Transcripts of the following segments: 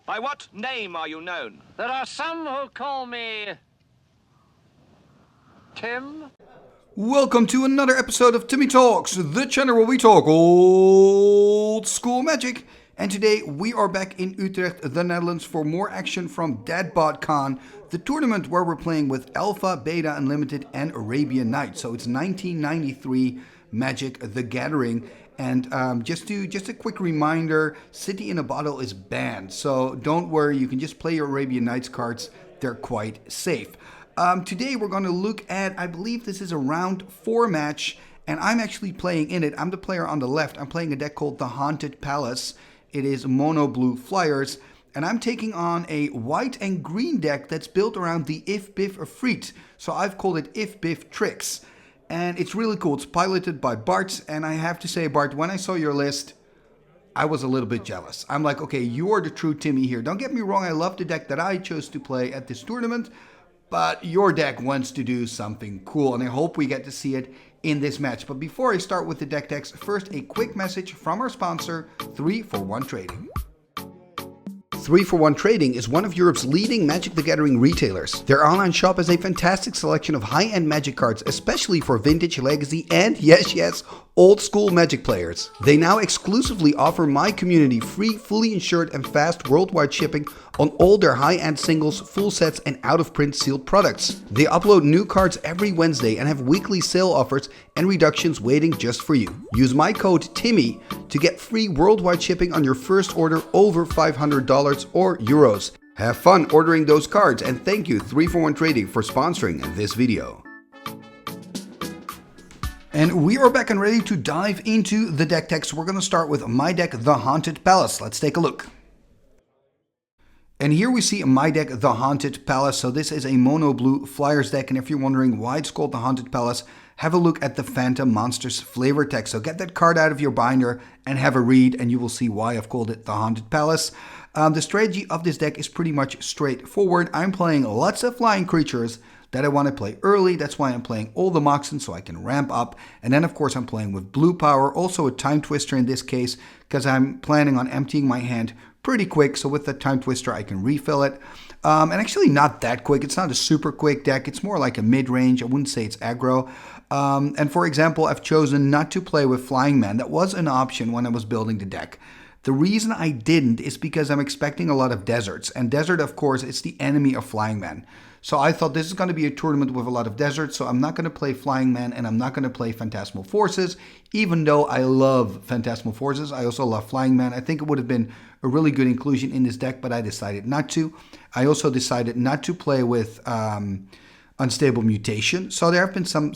By what name are you known? There are some who call me Tim. Welcome to another episode of Timmy Talks, the channel where we talk old school magic. And today we are back in Utrecht, the Netherlands, for more action from DadBodCon, the tournament where we're playing with Alpha, Beta, Unlimited, and Arabian Nights. So it's 1993 Magic: The Gathering. And just a quick reminder, City in a Bottle is banned. So don't worry, you can just play your Arabian Nights cards. They're quite safe. Today we're going to look at, I believe this is a round 4 match, and I'm actually playing in it. I'm the player on the left. I'm playing a deck called the Haunted Palace. It is mono blue flyers, and I'm taking on a white and green deck that's built around the Ifh-Biff Efreet. So I've called it Ifh-Biff Tricks, and it's really cool. It's piloted by Bart, and I have to say, Bart, when I saw your list, I was a little bit jealous. I'm like, okay, you are the true Timmy here. Don't get me wrong, I love the deck that I chose to play at this tournament, but your deck wants to do something cool, and I hope we get to see it in this match. But before I start with the deck decks, first a quick message from our sponsor, 3for1 Trading. 3for1 Trading is one of Europe's leading Magic the Gathering retailers. Their online shop has a fantastic selection of high-end Magic cards, especially for vintage, legacy, and yes, old school Magic players. They now exclusively offer my community free, fully insured, and fast worldwide shipping on all their high-end singles, full sets, and out-of-print sealed products. They upload new cards every Wednesday and have weekly sale offers and reductions waiting just for you. Use my code TIMMY to get free worldwide shipping on your first order over $500 or euros. Have fun ordering those cards, and thank you 3for1 Trading for sponsoring this video. And we are back and ready to dive into the deck text. We're going to start with my deck, the Haunted Palace. Let's take a look. And here we see my deck, the Haunted Palace. So this is a mono blue flyers deck, and if you're wondering why it's called the Haunted Palace, have a look at the Phantom Monsters flavor text. So get that card out of your binder and have a read, and you will see why I've called it the Haunted Palace. The strategy of this deck is pretty much straightforward. I'm playing lots of flying creatures that I want to play early. That's why I'm playing all the Moxen so I can ramp up. And then of course I'm playing with blue power, also a Time Twister in this case, because I'm planning on emptying my hand pretty quick. So with the Time Twister I can refill it. And actually not that quick. It's not a super quick deck. It's more like a mid-range. I wouldn't say it's aggro. And for example, I've chosen not to play with Flying Man. That was an option when I was building the deck. The reason I didn't is because I'm expecting a lot of deserts. And desert, of course, is the enemy of Flying Man. So I thought this is going to be a tournament with a lot of deserts, so I'm not going to play Flying Man and I'm not going to play Phantasmal Forces, even though I love Phantasmal Forces. I also love Flying Man. I think it would have been a really good inclusion in this deck, but I decided not to. I also decided not to play with Unstable Mutation. So there have been some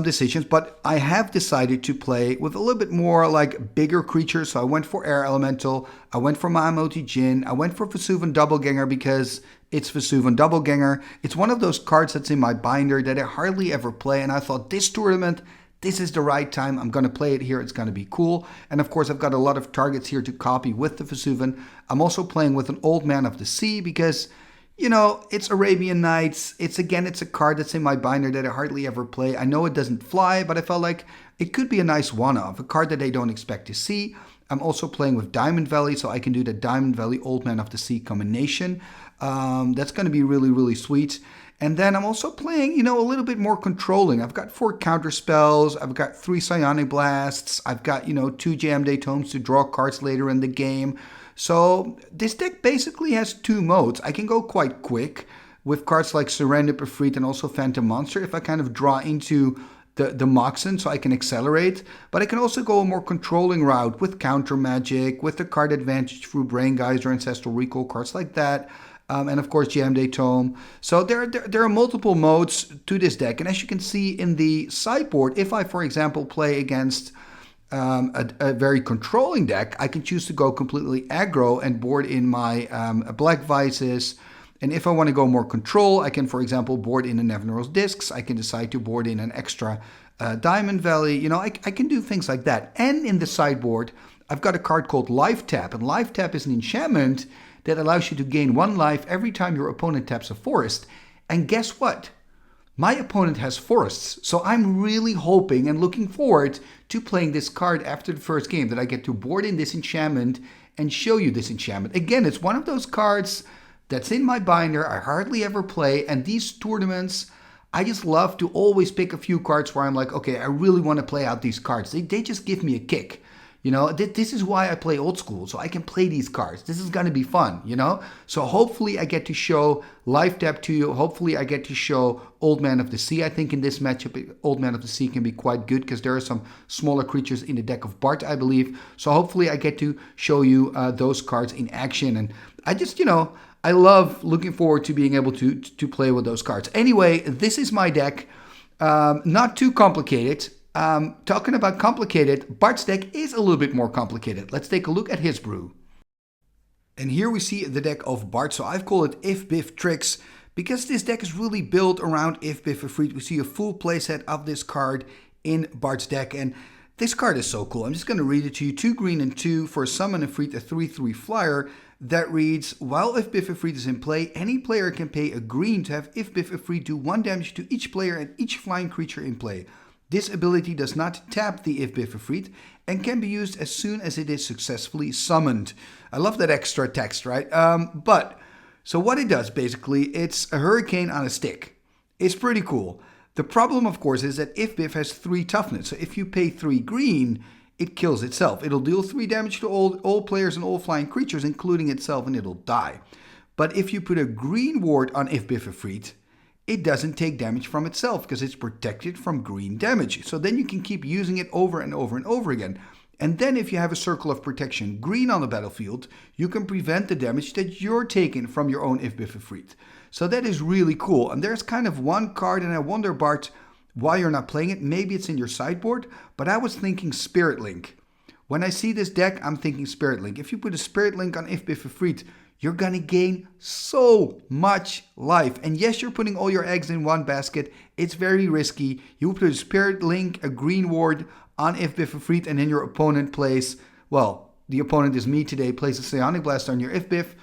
decisions, but I have decided to play with a little bit more like bigger creatures. So I went for Air Elemental, I went for Mahamoti Jin, I went for Vesuvan Doubleganger because it's Vesuvan Doubleganger. It's one of those cards that's in my binder that I hardly ever play, and I thought this tournament, this is the right time. I'm going to play it here. It's going to be cool. And of course, I've got a lot of targets here to copy with the Vesuvan. I'm also playing with an Old Man of the Sea because, you know, it's Arabian Nights. It's a card that's in my binder that I hardly ever play. I know it doesn't fly, but I felt like it could be a nice one-off, a card that I don't expect to see. I'm also playing with Diamond Valley, so I can do the Diamond Valley Old Man of the Sea combination. That's going to be really, really sweet. And then I'm also playing, a little bit more controlling. I've got 4 counter spells. I've got 3 Psionic Blasts. I've got, 2 Jam Day Tomes to draw cards later in the game. So this deck basically has 2 modes. I can go quite quick with cards like Serendip, Efreet, and also Phantom Monster if I kind of draw into the Moxen, so I can accelerate. But I can also go a more controlling route with counter magic, with the card advantage through Braingeyser, Ancestral Recall, cards like that. And of course, Jam Day Tome. So there are multiple modes to this deck. And as you can see in the sideboard, if I, for example, play against a very controlling deck, I can choose to go completely aggro and board in my Black Vices. And if I want to go more control, I can, for example, board in a Nevinyrral's Discs. I can decide to board in an extra Diamond Valley. I can do things like that. And in the sideboard, I've got a card called Life Tap. And Life Tap is an enchantment that allows you to gain 1 life every time your opponent taps a forest. And guess what? My opponent has forests, so I'm really hoping and looking forward to playing this card after the first game, that I get to board in this enchantment and show you this enchantment. Again, it's one of those cards that's in my binder. I hardly ever play, and these tournaments, I just love to always pick a few cards where I'm like, okay, I really want to play out these cards. They just give me a kick. You know, this is why I play old school, so I can play these cards. This is going to be fun, you know? So hopefully I get to show Life Depth to you. Hopefully I get to show Old Man of the Sea. I think in this matchup, Old Man of the Sea can be quite good because there are some smaller creatures in the deck of Bart, I believe. So hopefully I get to show you those cards in action. And I just, you know, I love looking forward to being able to play with those cards. Anyway, this is my deck. Not too complicated. Talking about complicated, Bart's deck is a little bit more complicated. Let's take a look at his brew. And here we see the deck of Bart. So I've called it Ifh-Biff Tricks because this deck is really built around Ifh-Biff Efreet. We see a full playset of this card in Bart's deck, and this card is so cool. I'm just going to read it to you. 2 green and 2 for a Summon Efreet, a 3/3 flyer that reads, while Ifh-Biff Efreet is in play, any player can pay a green to have Ifh-Biff Efreet do 1 damage to each player and each flying creature in play. This ability does not tap the Ifh-Biff Efreet and can be used as soon as it is successfully summoned. I love that extra text, right? So what it does, basically, it's a hurricane on a stick. It's pretty cool. The problem, of course, is that Ifh-Biff has 3 toughness. So if you pay 3 green, it kills itself. It'll deal 3 damage to all players and all flying creatures, including itself, and it'll die. But if you put a green ward on Ifh-Biff Efreet, it doesn't take damage from itself because it's protected from green damage. So then you can keep using it over and over and over again. And then if you have a circle of protection green on the battlefield, you can prevent the damage that you're taking from your own Ifh-Biff Efreet. So that is really cool. And there's kind of one card, and I wonder, Bart, why you're not playing it. Maybe it's in your sideboard, but I was thinking Spirit Link. When I see this deck, I'm thinking Spirit Link. If you put a Spirit Link on Ifh-Biff Efreet, you're going to gain so much life. And yes, you're putting all your eggs in one basket. It's very risky. You put a Spirit Link, a green ward on Ifh-Biff Efreet, and then your opponent plays, well, the opponent is me today, plays a Psionic Blast on your Ifh-Biff.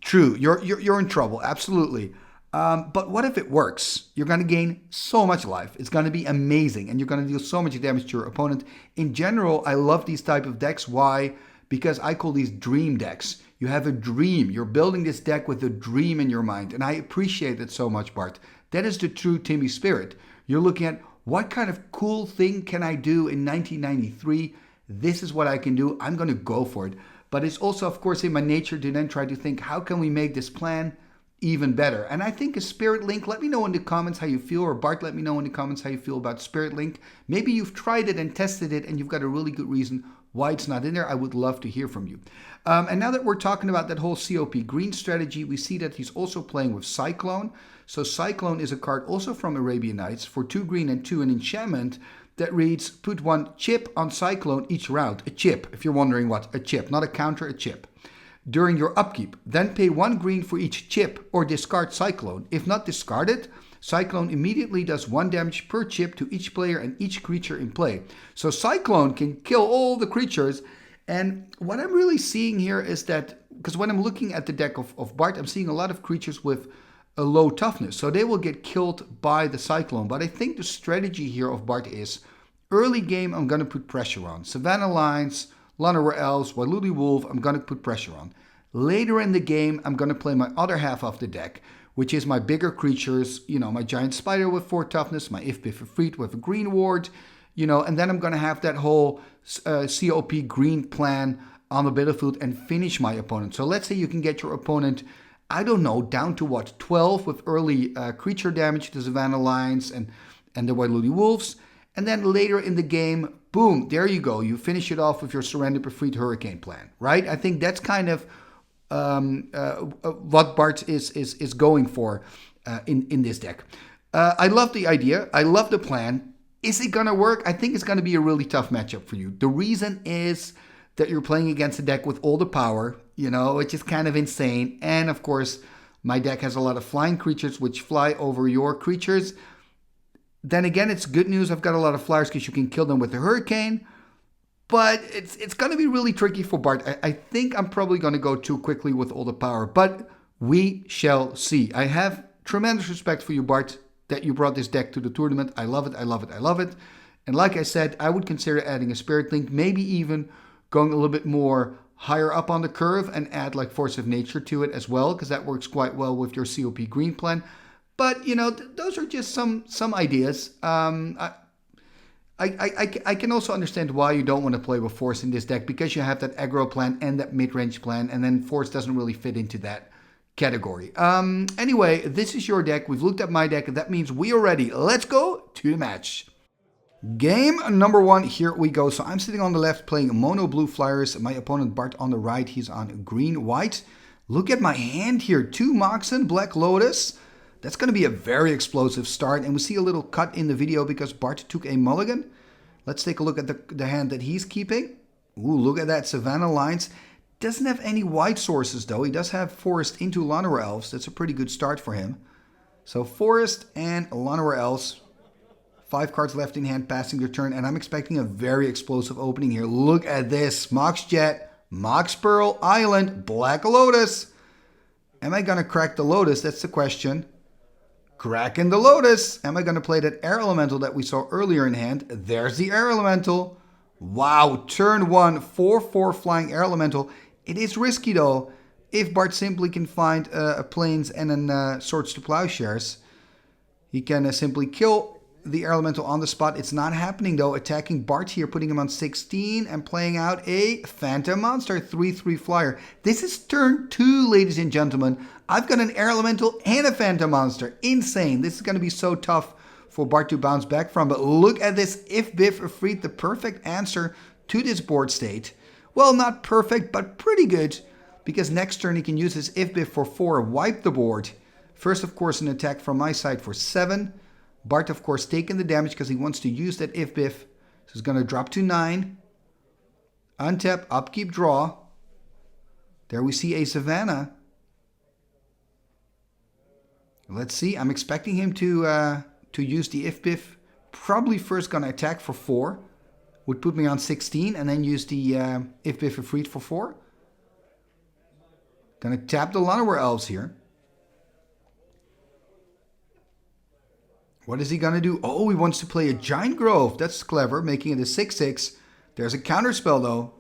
True, you're in trouble, absolutely. But what if it works? You're going to gain so much life. It's going to be amazing, and you're going to deal so much damage to your opponent. In general, I love these type of decks. Why? Because I call these dream decks. You have a dream. You're building this deck with a dream in your mind. And I appreciate it so much, Bart. That is the true Timmy spirit. You're looking at what kind of cool thing can I do in 1993? This is what I can do. I'm going to go for it. But it's also, of course, in my nature to then try to think, how can we make this plan even better? And I think a Spirit Link, let me know in the comments how you feel, or Bart, let me know in the comments how you feel about Spirit Link. Maybe you've tried it and tested it and you've got a really good reason why it's not in there. I would love to hear from you. And now that we're talking about that whole COP green strategy, we see that he's also playing with Cyclone. So Cyclone is a card also from Arabian Nights for 2 green and 2, an enchantment that reads, put 1 chip on Cyclone each round. A chip, if you're wondering what, a chip, not a counter, a chip. During your upkeep, then pay 1 green for each chip or discard Cyclone. If not discarded, Cyclone immediately does 1 damage per chip to each player and each creature in play. So Cyclone can kill all the creatures. And what I'm really seeing here is that, because when I'm looking at the deck of Bart, I'm seeing a lot of creatures with a low toughness. So they will get killed by the Cyclone. But I think the strategy here of Bart is, early game, I'm going to put pressure on. Savannah Lions, Llanowar Elves, Wailuli Wolf, I'm going to put pressure on. Later in the game, I'm going to play my other half of the deck, which is my bigger creatures, you know, my Giant Spider with 4 toughness, my Ifh-Biff Efreet with a green ward, you know, and then I'm going to have that whole COP green plan on the battlefield and finish my opponent. So let's say you can get your opponent, I don't know, down to what, 12 with early creature damage to Savannah Lions and the Wailuli Wolves. And then later in the game, boom, there you go. You finish it off with your Surrender Efreet Hurricane plan, right? I think that's kind of what Bart is going for in this deck. I love the idea. I love the plan. Is it going to work? I think it's going to be a really tough matchup for you. The reason is that you're playing against a deck with all the power, you know, which is kind of insane. And of course, my deck has a lot of flying creatures which fly over your creatures. Then again, it's good news. I've got a lot of flyers because you can kill them with a hurricane. But it's going to be really tricky for Bart. I think I'm probably going to go too quickly with all the power. But we shall see. I have tremendous respect for you, Bart, that you brought this deck to the tournament. I love it, I love it, I love it. And like I said, I would consider adding a Spirit Link, maybe even going a little bit more higher up on the curve and add like Force of Nature to it as well, because that works quite well with your COP green plan. But, you know, those are just some ideas. I can also understand why you don't want to play with Force in this deck, because you have that aggro plan and that mid-range plan, and then Force doesn't really fit into that category. Anyway, this is your deck. We've looked at my deck, and that means we are ready. Let's go to the match. Game number 1, here we go. So I'm sitting on the left playing mono blue flyers. My opponent Bart on the right, he's on green white. Look at my hand here, 2 Mox and Black Lotus. That's going to be a very explosive start, and we see a little cut in the video because Bart took a mulligan. Let's take a look at the hand that he's keeping. Ooh, look at that, Savannah Lines. Doesn't have any white sources though. He does have Forest into Llanowar Elves. That's a pretty good start for him. So Forest and Llanowar Elves. 5 cards left in hand, passing their turn, and I'm expecting a very explosive opening here. Look at this. Mox Jet, Mox Pearl, Island, Black Lotus. Am I going to crack the Lotus? That's the question. Cracking the Lotus. Am I going to play that Air Elemental that we saw earlier in hand? There's the Air Elemental. Wow, turn 1, 4/4 flying Air Elemental. It is risky though. If Bart simply can find a Plains and a Swords to Plowshares, he can simply kill the Air Elemental on the spot. It's not happening though. Attacking Bart here, putting him on 16 and playing out a Phantom Monster, 3/3 flyer. This is turn 2, ladies and gentlemen. I've got an Air Elemental and a Phantom Monster. Insane. This is going to be so tough for Bart to bounce back from. But look at this Ifh-Biff Efreet, the perfect answer to this board state. Well, not perfect, but pretty good, because next turn he can use his Ifh-Biff for 4, wipe the board. First, of course, an attack from my side for 7. Bart, of course, taking the damage because he wants to use that Ifh-Biff. So he's going to drop to 9. Untap, upkeep, draw. There we see a Savannah. Let's see. I'm expecting him to use the Ifh-Biff. Probably first going to attack for 4. Would put me on 16 and then use the Ifh-Biff Efreet for 4. Going to tap the Llanowar Elves here. What is he going to do? Oh, he wants to play a Giant Grove. That's clever, making it a 6/6. There's a counterspell, though.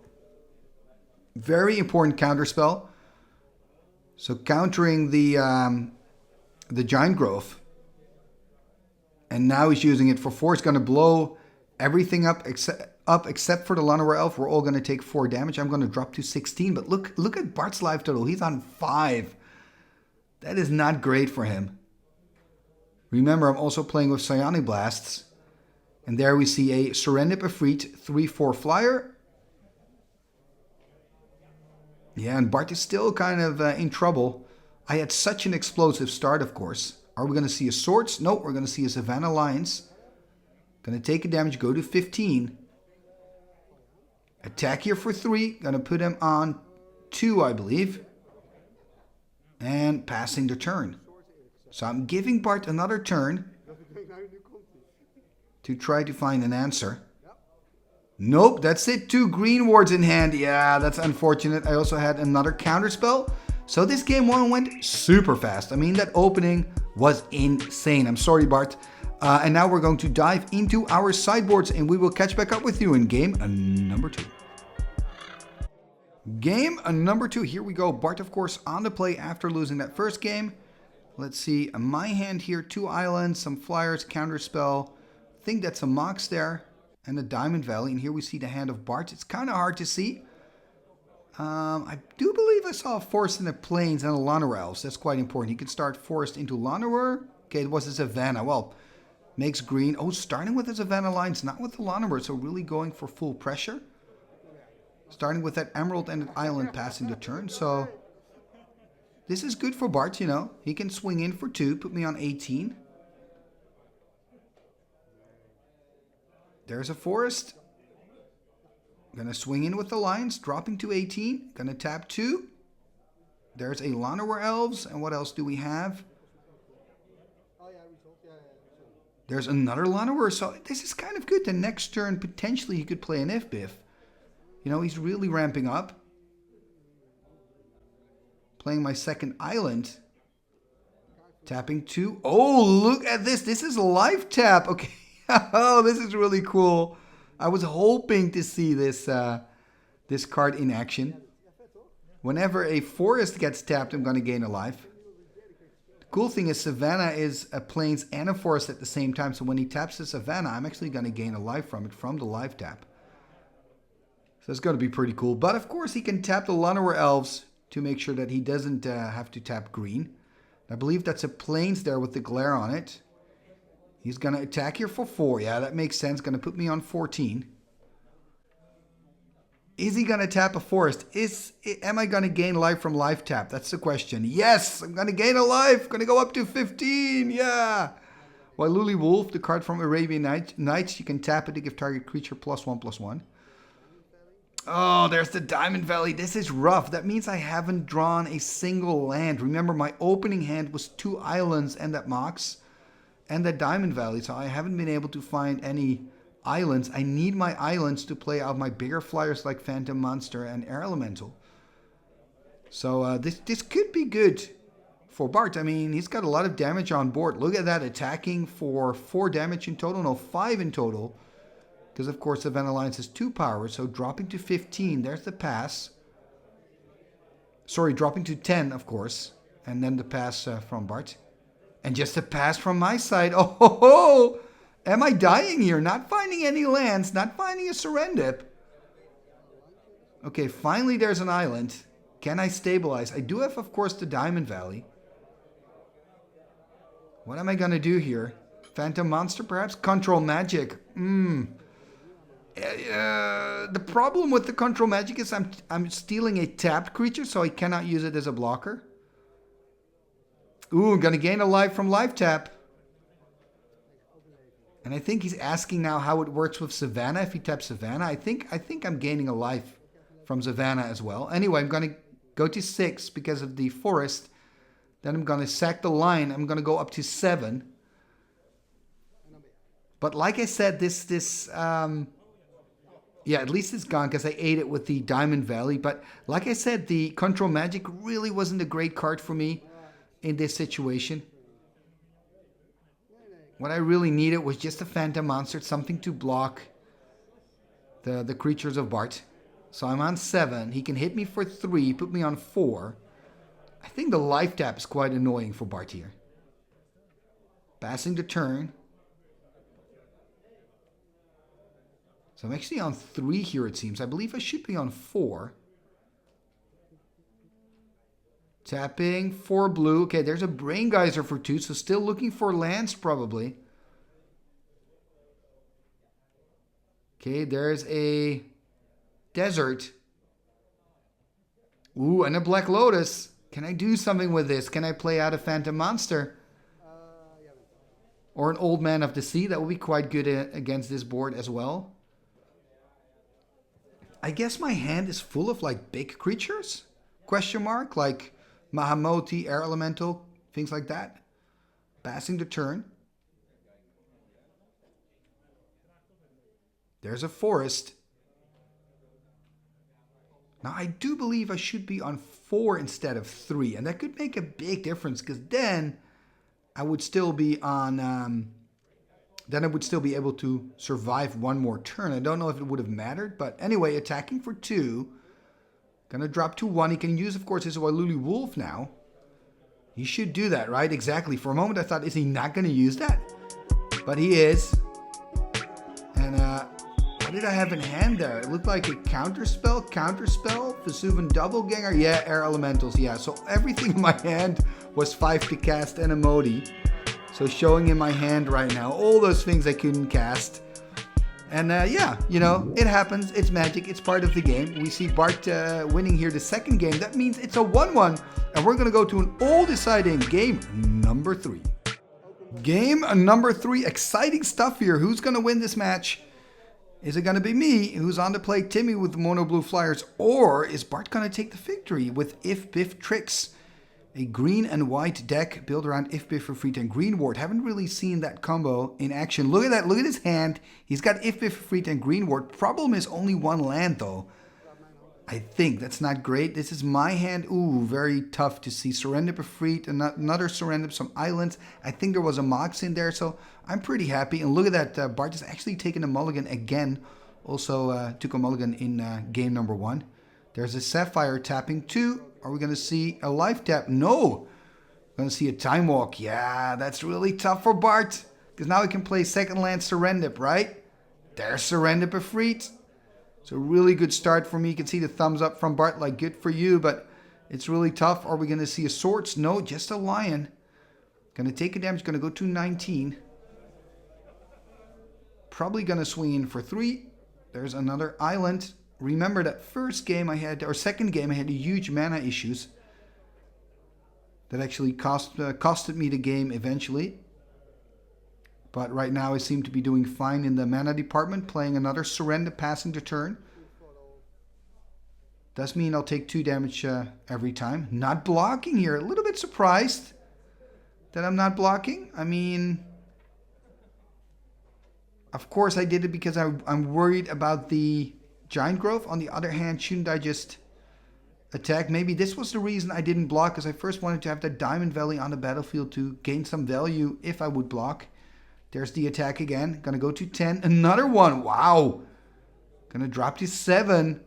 Very important counterspell. So countering the Giant Grove. And now he's using it for 4. It's going to blow everything up except for the Llanowar Elf. We're all going to take 4 damage. I'm going to drop to 16. But look at Bart's life total. He's on 5. That is not great for him. Remember, I'm also playing with Psionic Blasts. And there we see a Serendip Efreet, 3/4 flyer. Yeah, and Bart is still kind of in trouble. I had such an explosive start, of course. Are we going to see a Swords? No, we're going to see a Savannah Lions. Going to take a damage, go to 15. Attack here for 3. Going to put him on 2, I believe. And passing the turn. So I'm giving Bart another turn to try to find an answer. Nope, that's it. 2 green wards in hand. Yeah, that's unfortunate. I also had another counterspell. So this game 1 went super fast. I mean, that opening was insane. I'm sorry, Bart. And now we're going to dive into our sideboards, and we will catch back up with you in game number 2. Game number 2. Here we go. Bart, of course, on the play after losing that first game. Let's see, my hand here, 2 islands, some flyers, counterspell. I think that's a Mox there, and a Diamond Valley. And here we see the hand of Bart. It's kind of hard to see. I do believe I saw a Forest in the Plains and a Llanowar Elves. That's quite important. He can start Forest into Llanowar. Okay, it was a Savannah. Well, makes green. Oh, starting with the Savannah Lines, not with the Llanowar. So really going for full pressure. Starting with that Emerald and an Island passing the turn. So this is good for Bart, you know. He can swing in for 2, put me on 18. There's a Forest. Gonna swing in with the Lions, dropping to 18. Gonna tap 2. There's a Llanowar Elves. And what else do we have? There's another Llanowar. So this is kind of good. The next turn, potentially, he could play an Ifh-Biff. You know, he's really ramping up. Playing my second island. Tapping 2. Oh, look at this. This is life tap. Okay. Oh, this is really cool. I was hoping to see this this card in action. Whenever a forest gets tapped, I'm going to gain a life. The cool thing is Savannah is a plains and a forest at the same time. So when he taps the Savannah, I'm actually going to gain a life from it, from the life tap. So it's going to be pretty cool. But of course, he can tap the Llanowar Elves to make sure that he doesn't have to tap green. I believe that's a plains there with the glare on it. He's going to attack here for 4. Yeah, that makes sense. Going to put me on 14. Is he going to tap a forest? Am I going to gain life from life tap? That's the question. Yes, I'm going to gain a life. Going to go up to 15. Yeah. Wailuli Wolf, the card from Arabian Nights. You can tap it to give target creature +1/+1. Oh, there's the Diamond Valley. This is rough. That means I haven't drawn a single land. Remember, my opening hand was 2 islands and that Mox and that Diamond Valley. So I haven't been able to find any islands. I need my islands to play out my bigger flyers like Phantom Monster and Air Elemental. So this could be good for Bart. I mean, he's got a lot of damage on board. Look at that, attacking for 4 damage in total. No, 5 in total. Because, of course, the Savannah Alliance has 2 power. So dropping to 15, there's the pass. Sorry, dropping to 10, of course. And then the pass from Bart. And just a pass from my side. Oh, ho, ho. Am I dying here? Not finding any lands. Not finding a Serendip. Okay, finally there's an island. Can I stabilize? I do have, of course, the Diamond Valley. What am I going to do here? Phantom Monster, perhaps? Control Magic. The problem with the Control Magic is I'm stealing a tapped creature, so I cannot use it as a blocker. Ooh, I'm going to gain a life from life tap. And I think he's asking now how it works with Savannah. If he taps Savannah, I think I'm gaining a life from Savannah as well. Anyway, I'm going to go to 6 because of the forest. Then I'm going to sack the line. I'm going to go up to 7. But like I said, yeah, at least it's gone because I ate it with the Diamond Valley. But like I said, the Control Magic really wasn't a great card for me in this situation. What I really needed was just a Phantom Monster, something to block the creatures of Bart. So I'm on 7. He can hit me for 3, put me on 4. I think the life tap is quite annoying for Bart here. Passing the turn. So I'm actually on 3 here, it seems. I believe I should be on 4. Tapping 4 blue. Okay, there's a Braingeyser for 2, so still looking for lands probably. Okay, there's a desert. Ooh, and a Black Lotus. Can I do something with this? Can I play out a Phantom Monster? Or an Old Man of the Sea? That would be quite good against this board as well. I guess my hand is full of like big creatures? Question mark? Like Mahamoti, Air Elemental, things like that. Passing the turn. There's a forest. Now I do believe I should be on 4 instead of 3. And that could make a big difference because then I would still be on... then I would still be able to survive one more turn. I don't know if it would have mattered. But anyway, attacking for 2. Gonna drop to 1. He can use, of course, his Wailuli Wolf now. He should do that, right? Exactly. For a moment, I thought, is he not going to use that? But he is. And what did I have in hand there? It looked like a counterspell, Vesuvian Doppelganger. Yeah, Air Elementals. Yeah, so everything in my hand was 5 to cast and a Modi. So showing in my hand right now, all those things I couldn't cast. And yeah, you know, it happens. It's magic. It's part of the game. We see Bart winning here the second game. That means it's a 1-1. And we're going to go to an all-deciding game number 3. Game number 3. Exciting stuff here. Who's going to win this match? Is it going to be me, who's on to play Timmy with the mono blue flyers? Or is Bart going to take the victory with Ifh-Biff Tricks? A green and white deck built around Ifh-Biff Efreet and Green Ward. Haven't really seen that combo in action. Look at that. Look at his hand. He's got Ifh-Biff Efreet and Green Ward. Problem is only 1 land, though. I think that's not great. This is my hand. Ooh, very tough to see. Serendip Efreet, another Serendip, some islands. I think there was a Mox in there, so I'm pretty happy. And look at that. Bart has actually taken a mulligan again. Also took a mulligan in game number 1. There's a Sapphire tapping 2. Are we going to see a life tap? No. We're going to see a time walk. Yeah, that's really tough for Bart. Because now he can play second land Serendip, right? There's Ifh-Biff Efreet. It's a really good start for me. You can see the thumbs up from Bart, like good for you, but it's really tough. Are we going to see a Swords? No, just a Lion. Going to take a damage, going to go to 19. Probably going to swing in for 3. There's another Island. Remember that first game I had, or second game, I had huge mana issues. That actually costed me the game eventually. But right now I seem to be doing fine in the mana department, playing another Surrender passing the turn. Does mean I'll take 2 damage every time. Not blocking here. A little bit surprised that I'm not blocking. I mean, of course I did it because I'm worried about the Giant Growth. On the other hand, shouldn't I just attack? Maybe this was the reason I didn't block, because I first wanted to have that Diamond Valley on the battlefield to gain some value if I would block. There's the attack again. Gonna go to 10. Another one. Wow. Gonna drop to 7.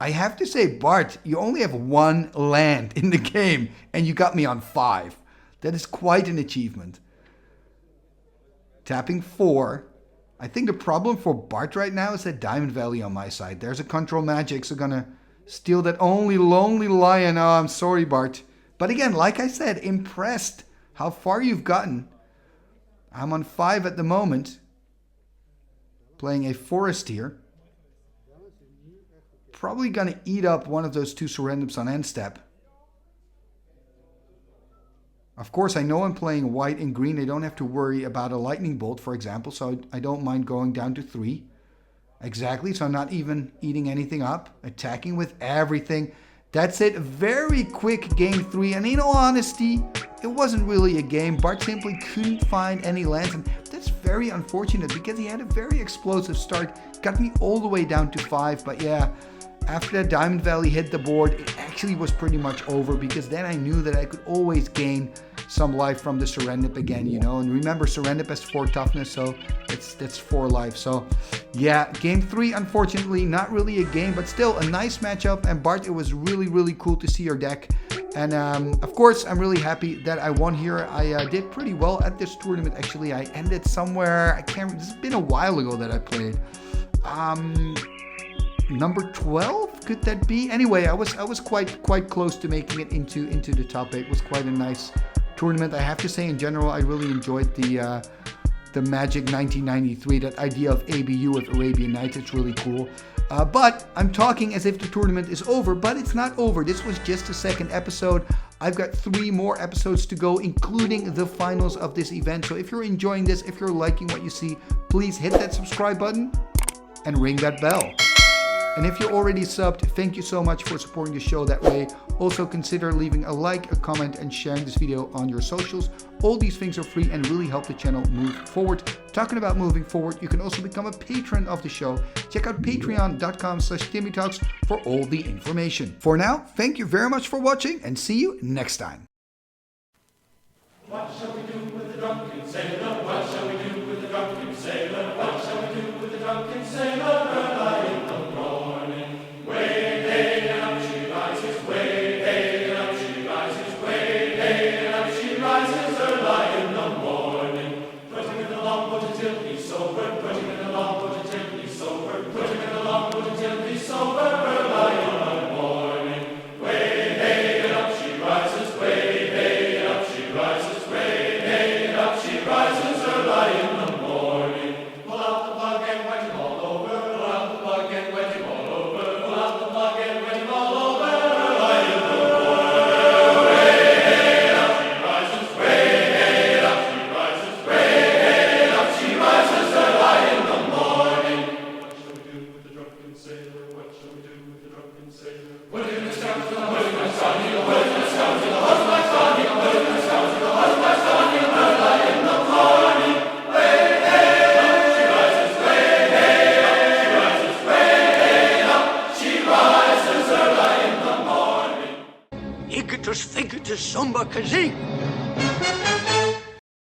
I have to say, Bart, you only have 1 land in the game, and you got me on 5. That is quite an achievement. Tapping 4. I think the problem for Bart right now is that Diamond Valley on my side. There's a control magic, so gonna steal that only lonely Lion. Oh, I'm sorry, Bart. But again, like I said, impressed how far you've gotten. I'm on 5 at the moment. Playing a Forest here. Probably going to eat up one of those 2 Serendips on end step. Of course, I know I'm playing white and green. I don't have to worry about a lightning bolt, for example. So I don't mind going down to 3. Exactly. So I'm not even eating anything up. Attacking with everything. That's it. Very quick game 3. And in all honesty, it wasn't really a game. Bart simply couldn't find any lands. And that's very unfortunate because he had a very explosive start. Got me all the way down to 5. But yeah, after that Diamond Valley hit the board, it actually was pretty much over, because then I knew that I could always gain some life from the Serendip again, you know. And remember, Serendip has 4 toughness, so that's 4 life. So yeah, game 3, unfortunately, not really a game, but still a nice matchup. And Bart, it was really, really cool to see your deck. And of course, I'm really happy that I won here. I did pretty well at this tournament, actually. I ended somewhere, I can't, it's been a while ago that I played. Number 12, could that be? Anyway, I was quite close to making it into the top 8. It was quite a nice tournament. I have to say, in general, I really enjoyed the Magic 1993, that idea of ABU with Arabian Nights. It's really cool. But I'm talking as if the tournament is over, but it's not over. This was just the second episode. I've got 3 more episodes to go, including the finals of this event. So if you're enjoying this, if you're liking what you see, please hit that subscribe button and ring that bell. And if you're already subbed, thank you so much for supporting the show that way. Also consider leaving a like, a comment, and sharing this video on your socials. All these things are free and really help the channel move forward. Talking about moving forward, you can also become a patron of the show. Check out patreon.com/TimmyTalks for all the information. For now, thank you very much for watching, and see you next time. What shall we do with the drunken sailor? What shall we do with the drunken sailor? What shall we do with the drunken sailor? Early in the morning, way hey and up she rises, way hey and up she rises, way hey and up she rises. Early in the morning, put him in the longboat until he's sober, put him in the longboat until he's sober, put him in the longboat until he's sober. Early in the morning, way hey and up she rises, way hey and up she rises, way hey and up she rises. Early in the morning, pull out the plug and wet him all over, pull out the plug and wet him all over, pull out the plug and wet him all over. Early in the morning, way hey and up she rises, way hey and up she rises, way hey and up she rises. Early in the morning. What shall we do with the drunken sailor? What shall we do with the drunken sailor? Put him in the scout to the hood of my son, put him in the scout to the hood of my son, put him in the scout to the hood of my son. Early in the morning, way hey up she rises, way hey up she rises, way hey up she rises. Early in the morning. Igitus, figitus, sumba, kazee.